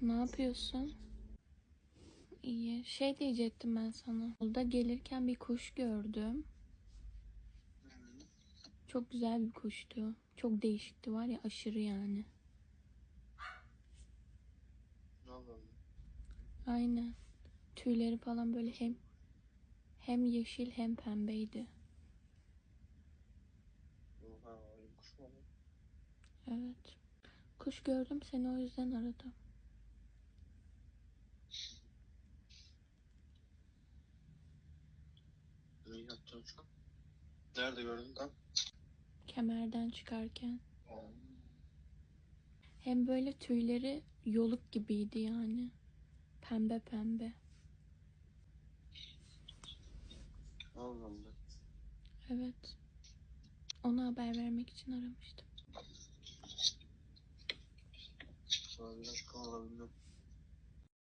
Ne yapıyorsun? İyi. Şey diyecektim ben sana. Yolda gelirken bir kuş gördüm. Çok güzel bir kuştu. Çok değişikti var ya, aşırı yani. Aynen. Tüyleri falan böyle hem yeşil hem pembeydi. Evet. Kuş gördüm, seni o yüzden aradım. İyi yaptın çok. Nerede gördün tam? Kemerden çıkarken. Hem böyle tüyleri yoluk gibiydi yani. Pembe pembe. Allah Allah. Evet. Ona haber vermek için aramıştım. Olabilir, olabilir.